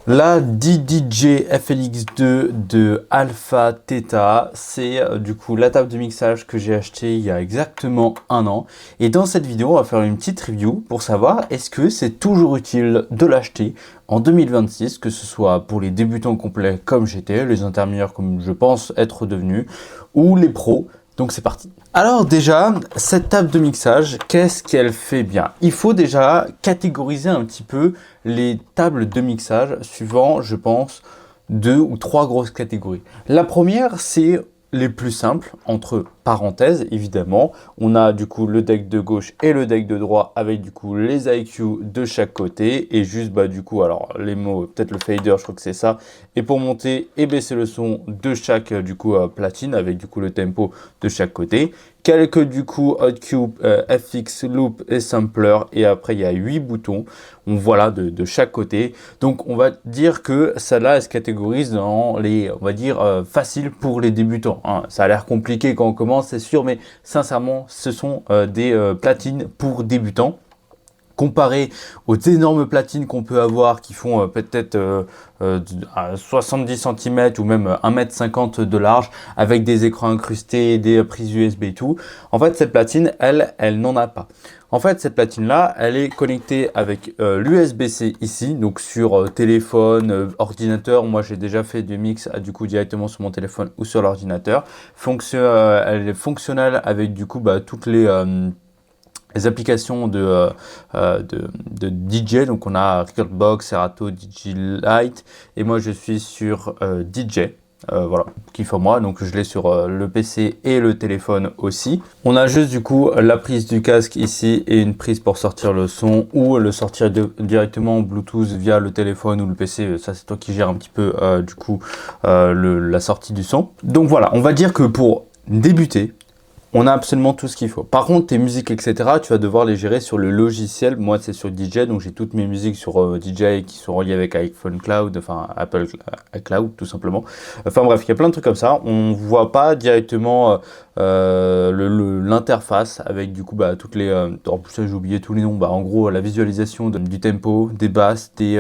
La DDJ FLX2 de Alpha Theta, c'est du coup la table de mixage que j'ai achetée il y a exactement un an. Et dans cette vidéo, on va faire une petite review pour savoir est-ce que c'est toujours utile de l'acheter en 2026, que ce soit pour les débutants complets comme j'étais, les intermédiaires comme je pense être devenus, ou les pros. Donc c'est parti. Alors déjà, cette table de mixage, qu'est-ce qu'elle fait bien? Il faut déjà catégoriser un petit peu les tables de mixage suivant, je pense, 2 ou 3 grosses catégories. La première, c'est les plus simples, entre parenthèses, évidemment. On a du coup le deck de gauche et le deck de droite avec du coup les IQ de chaque côté et juste du coup, alors les mots, peut-être le fader, je crois que c'est ça. Et pour monter et baisser le son de chaque du coup platine avec du coup le tempo de chaque côté. Quelques du coup Hotcube, FX, Loop et Sampler. Et après, il y a 8 boutons. Voilà de chaque côté. Donc, on va dire que celle-là, elle se catégorise dans les, on va dire, faciles pour les débutants. Hein. Ça a l'air compliqué quand on commence, c'est sûr, mais sincèrement, ce sont des platines pour débutants. Comparé aux énormes platines qu'on peut avoir qui font peut-être 70 cm ou même 1,50 m de large avec des écrans incrustés, des prises USB et tout. En fait, cette platine, elle n'en a pas. En fait, cette platine-là, elle est connectée avec l'USB-C ici, donc sur téléphone, ordinateur. Moi, j'ai déjà fait du mix du coup directement sur mon téléphone ou sur l'ordinateur. Elle est fonctionnelle avec du coup toutes les applications de DJ. Donc on a Recordbox, Serato, DJ Lite et moi je suis sur DJ. Voilà, qui fait moi, donc je l'ai sur le PC et le téléphone aussi. On a juste du coup la prise du casque ici et une prise pour sortir le son ou le sortir directement en Bluetooth via le téléphone ou le PC. Ça c'est toi qui gères un petit peu du coup la sortie du son. Donc voilà, on va dire que pour débuter, on a absolument tout ce qu'il faut. Par contre, tes musiques, etc., tu vas devoir les gérer sur le logiciel. Moi, c'est sur DJ, donc j'ai toutes mes musiques sur DJ qui sont reliées avec iPhone Cloud, enfin Apple Cloud, tout simplement. Enfin bref, il y a plein de trucs comme ça. On ne voit pas directement l'interface avec du coup toutes les... en plus, j'ai oublié tous les noms. En gros, la visualisation du tempo, des basses, des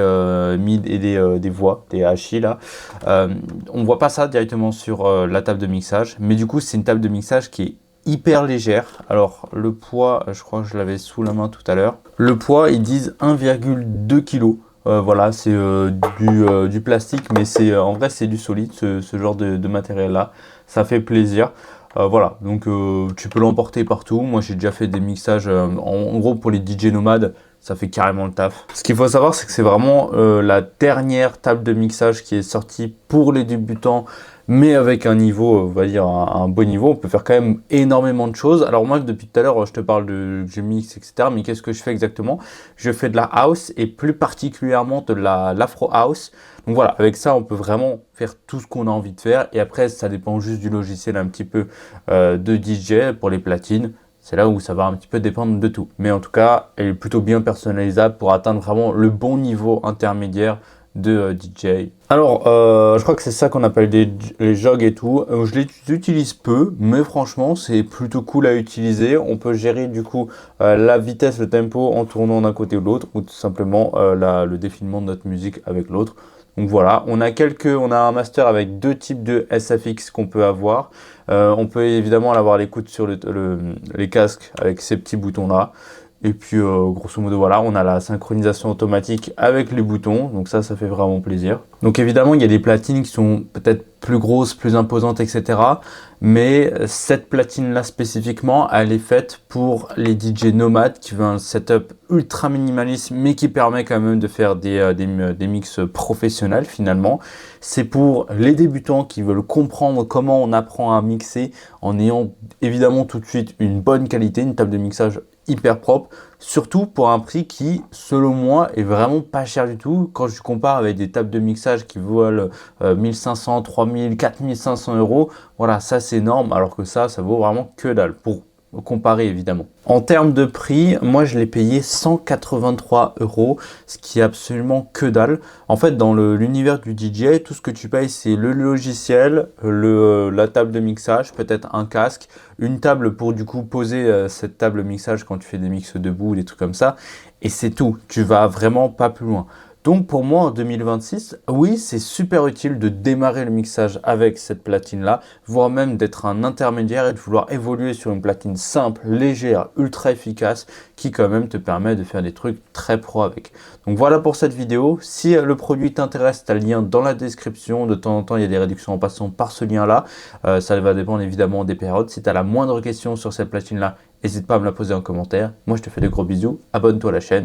mid et des voix, des HI là. On ne voit pas ça directement sur la table de mixage, mais du coup, c'est une table de mixage qui est hyper légère. Alors le poids, je crois que je l'avais sous la main tout à l'heure. Le poids, ils disent 1,2 kg. Voilà, c'est du plastique, mais en vrai c'est du solide, ce genre de matériel là. Ça fait plaisir. Voilà, donc tu peux l'emporter partout. Moi j'ai déjà fait des mixages, en gros pour les DJ nomades, ça fait carrément le taf. Ce qu'il faut savoir, c'est que c'est vraiment la dernière table de mixage qui est sortie pour les débutants, mais avec un niveau, on va dire un bon niveau. On peut faire quand même énormément de choses. Alors moi, depuis tout à l'heure, je te parle de je mixe, etc. Mais qu'est-ce que je fais exactement? Je fais de la house et plus particulièrement de l'afro house. Donc voilà, avec ça, on peut vraiment faire tout ce qu'on a envie de faire. Et après, ça dépend juste du logiciel un petit peu de DJ pour les platines. C'est là où ça va un petit peu dépendre de tout. Mais en tout cas, elle est plutôt bien personnalisable pour atteindre vraiment le bon niveau intermédiaire de DJ. Alors, je crois que c'est ça qu'on appelle les jogs et tout. Je les utilise peu, mais franchement, c'est plutôt cool à utiliser. On peut gérer du coup la vitesse, le tempo en tournant d'un côté ou de l'autre, ou tout simplement le défilement de notre musique avec l'autre. Donc voilà, on a un master avec 2 types de SFX qu'on peut avoir. On peut évidemment avoir l'écoute sur les casques avec ces petits boutons là. Et puis grosso modo voilà, on a la synchronisation automatique avec les boutons, donc ça fait vraiment plaisir. Donc évidemment il y a des platines qui sont peut-être plus grosses, plus imposantes, etc. Mais cette platine là spécifiquement, elle est faite pour les DJ nomades qui veulent un setup ultra minimaliste mais qui permet quand même de faire des mix professionnels finalement. C'est pour les débutants qui veulent comprendre comment on apprend à mixer en ayant évidemment tout de suite une bonne qualité, une table de mixage hyper propre, surtout pour un prix qui, selon moi, est vraiment pas cher du tout. Quand je compare avec des tables de mixage qui valent 1500, 3000, 4500 euros, voilà, ça c'est énorme, alors que ça vaut vraiment que dalle, pour comparer évidemment. En termes de prix, moi je l'ai payé 183 euros, ce qui est absolument que dalle. En fait, dans l'univers du DJ, tout ce que tu payes, c'est le logiciel, la table de mixage, peut-être un casque, une table pour du coup poser cette table mixage quand tu fais des mix debout, des trucs comme ça, et c'est tout. Tu vas vraiment pas plus loin. Donc pour moi en 2026, oui, c'est super utile de démarrer le mixage avec cette platine-là, voire même d'être un intermédiaire et de vouloir évoluer sur une platine simple, légère, ultra efficace, qui quand même te permet de faire des trucs très pro avec. Donc voilà pour cette vidéo. Si le produit t'intéresse, tu as le lien dans la description. De temps en temps, il y a des réductions en passant par ce lien-là. Ça va dépendre évidemment des périodes. Si tu as la moindre question sur cette platine-là, n'hésite pas à me la poser en commentaire. Moi, je te fais de gros bisous. Abonne-toi à la chaîne